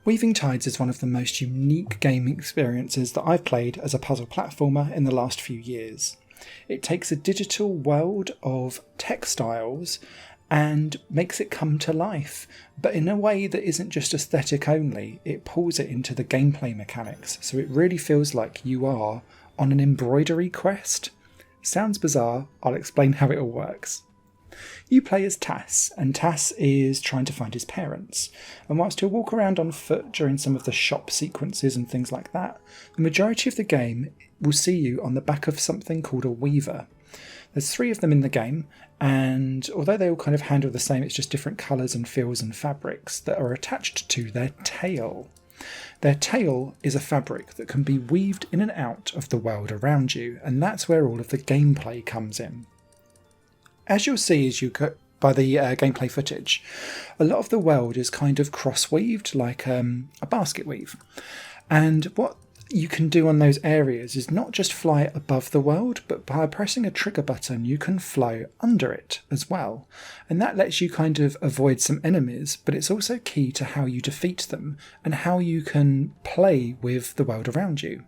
Weaving Tides is one of the most unique gaming experiences that I've played as a puzzle platformer in the last few years. It takes a digital world of textiles and makes it come to life, but in a way that isn't just aesthetic only. It pulls it into the gameplay mechanics, so it really feels like you are on an embroidery quest. Sounds bizarre, I'll explain how it all works. You play as Tass, and Tass is trying to find his parents. And whilst he'll walk around on foot during some of the shop sequences and things like that, the majority of the game will see you on the back of something called a weaver. There's 3 of them in the game, and although they all kind of handle the same, it's just different colours and feels and fabrics that are attached to their tail. Their tail is a fabric that can be weaved in and out of the world around you, and that's where all of the gameplay comes in. As you'll see as you go by the gameplay footage, a lot of the world is kind of cross-weaved like a basket weave. And what you can do on those areas is not just fly above the world, but by pressing a trigger button you can fly under it as well. And that lets you kind of avoid some enemies, but it's also key to how you defeat them and how you can play with the world around you.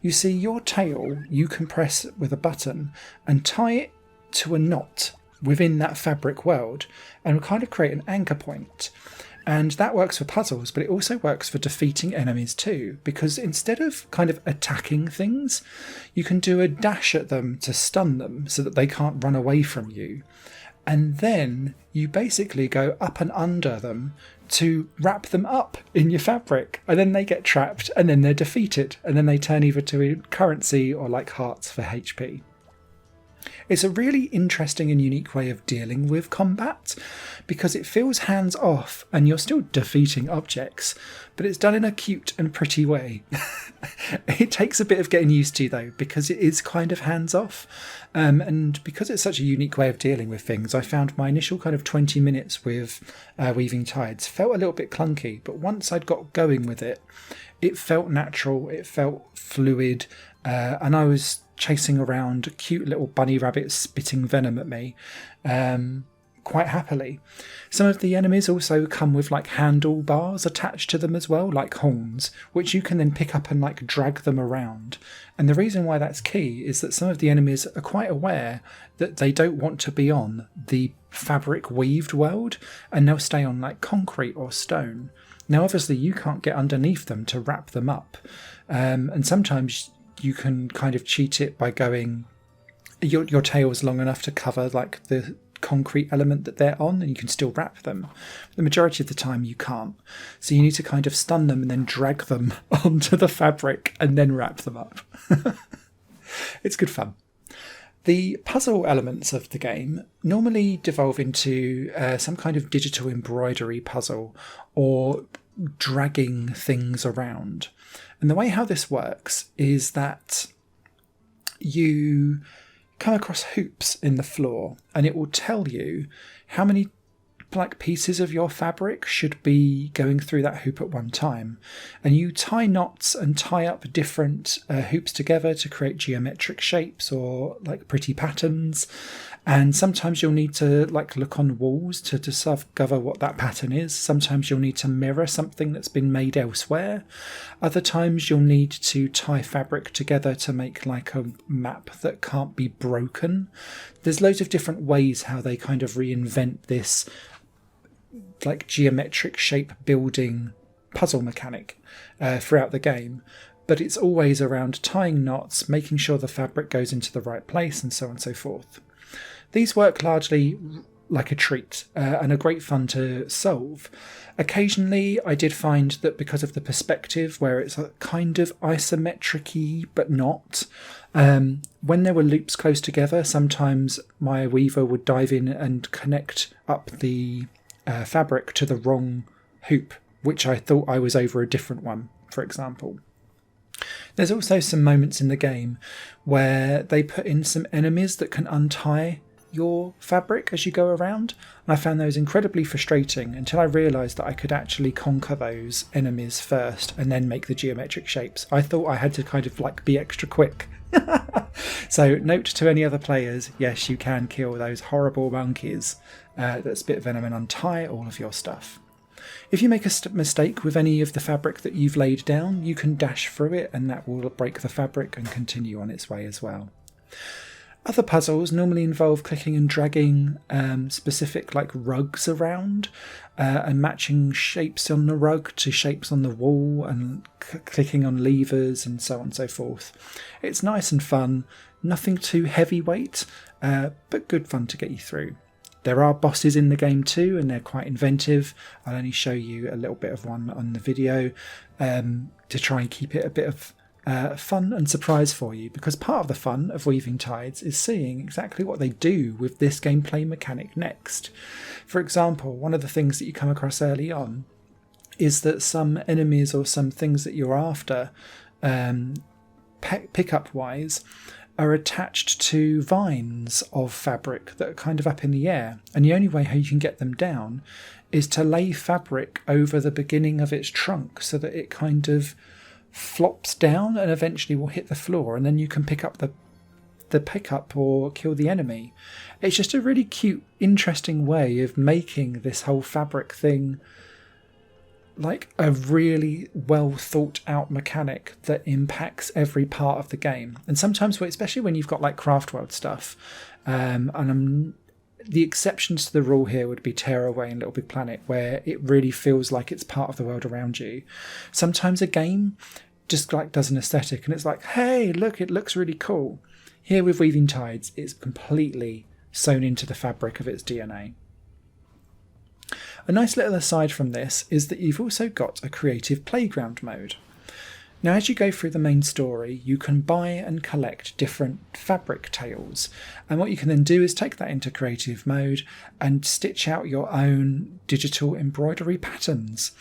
You see, your tail you can press with a button and tie it to a knot within that fabric world and kind of create an anchor point. And that works for puzzles, but it also works for defeating enemies too, because instead of kind of attacking things, you can do a dash at them to stun them so that they can't run away from you. And then you basically go up and under them to wrap them up in your fabric, and then they get trapped and then they're defeated, and then they turn either to currency or like hearts for HP. It's a really interesting and unique way of dealing with combat because it feels hands off and you're still defeating objects, but it's done in a cute and pretty way. It takes a bit of getting used to though, because it is kind of hands off, and because it's such a unique way of dealing with things, I found my initial kind of 20 minutes with Weaving Tides felt a little bit clunky, but once I'd got going with it, it felt natural, it felt fluid, and I was chasing around cute little bunny rabbits spitting venom at me quite happily. Some of the enemies also come with like handlebars attached to them as well, like horns, which you can then pick up and like drag them around. And the reason why that's key is that some of the enemies are quite aware that they don't want to be on the fabric weaved world, and they'll stay on like concrete or stone. Now obviously you can't get underneath them to wrap them up, and sometimes you can kind of cheat it by going your tail's long enough to cover like the concrete element that they're on, and you can still wrap them. The majority of the time you can't, so you need to kind of stun them and then drag them onto the fabric and then wrap them up. It's good fun. The puzzle elements of the game normally devolve into some kind of digital embroidery puzzle or dragging things around. And the way how this works is that you come across hoops in the floor and it will tell you how many like pieces of your fabric should be going through that hoop at one time, and you tie knots and tie up different hoops together to create geometric shapes or like pretty patterns. And sometimes you'll need to like look on walls to discover what that pattern is. Sometimes you'll need to mirror something that's been made elsewhere. Other times you'll need to tie fabric together to make like a map that can't be broken. There's loads of different ways how they kind of reinvent this like geometric shape building puzzle mechanic throughout the game. But it's always around tying knots, making sure the fabric goes into the right place, and so on and so forth. These work largely like a treat and are great fun to solve. Occasionally I did find that because of the perspective where it's kind of isometric-y but not, when there were loops close together, sometimes my weaver would dive in and connect up the fabric to the wrong hoop, which I thought I was over a different one, for example. There's also some moments in the game where they put in some enemies that can untie your fabric as you go around, and I found those incredibly frustrating until I realised that I could actually conquer those enemies first and then make the geometric shapes. I thought I had to kind of like be extra quick. So note to any other players, yes, you can kill those horrible monkeys that spit venom and untie all of your stuff. If you make a mistake with any of the fabric that you've laid down, you can dash through it and that will break the fabric and continue on its way as well. Other puzzles normally involve clicking and dragging specific like rugs around and matching shapes on the rug to shapes on the wall and clicking on levers and so on and so forth. It's nice and fun, nothing too heavyweight, but good fun to get you through. There are bosses in the game too, and they're quite inventive. I'll only show you a little bit of one on the video to try and keep it a bit of fun and surprise for you, because part of the fun of Weaving Tides is seeing exactly what they do with this gameplay mechanic next. For example, one of the things that you come across early on is that some enemies or some things that you're after, pickup wise, are attached to vines of fabric that are kind of up in the air, and the only way how you can get them down is to lay fabric over the beginning of its trunk so that it kind of flops down and eventually will hit the floor, and then you can pick up the pickup or kill the enemy. It's just a really cute, interesting way of making this whole fabric thing like a really well thought out mechanic that impacts every part of the game. And sometimes, especially when you've got like craft world stuff, the exceptions to the rule here would be Tearaway and Little Big Planet, where it really feels like it's part of the world around you. Sometimes a game just like does an aesthetic and it's like, hey, look, it looks really cool. Here with Weaving Tides, it's completely sewn into the fabric of its DNA. A nice little aside from this is that you've also got a creative playground mode. Now, as you go through the main story, you can buy and collect different fabric tails, and what you can then do is take that into creative mode and stitch out your own digital embroidery patterns.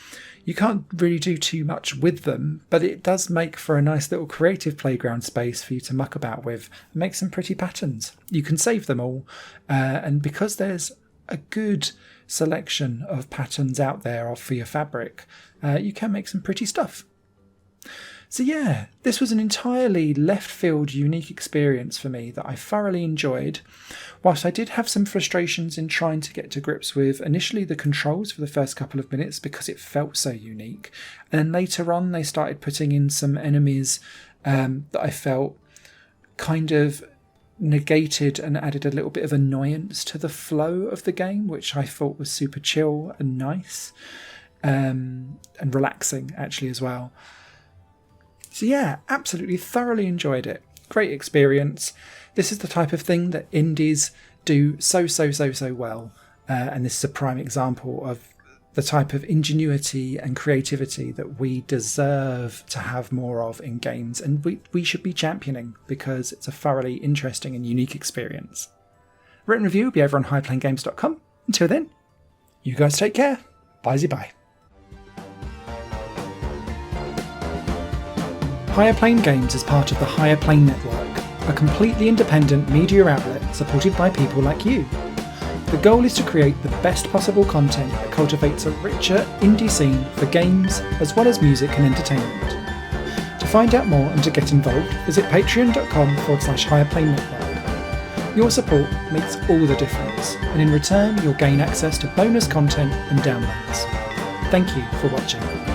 You can't really do too much with them, but it does make for a nice little creative playground space for you to muck about with and make some pretty patterns. You can save them all, and because there's a good selection of patterns out there for your fabric, you can make some pretty stuff. So yeah, this was an entirely left field unique experience for me that I thoroughly enjoyed. Whilst I did have some frustrations in trying to get to grips with initially the controls for the first couple of minutes because it felt so unique, and then later on they started putting in some enemies that I felt kind of negated and added a little bit of annoyance to the flow of the game, which I thought was super chill and nice, and relaxing actually as well. So yeah, absolutely thoroughly enjoyed it. Great experience. This is the type of thing that indies do so well, and this is a prime example of the type of ingenuity and creativity that we deserve to have more of in games, and we should be championing because it's a thoroughly interesting and unique experience. Written review will be over on highplanegames.com. Until then, you guys take care. Bye-bye. Higher Plane Games is part of the Higher Plane Network, a completely independent media outlet supported by people like you. The goal is to create the best possible content that cultivates a richer indie scene for games as well as music and entertainment. To find out more and to get involved, visit patreon.com/Higher Network. Your support makes all the difference, and in return you'll gain access to bonus content and downloads. Thank you for watching.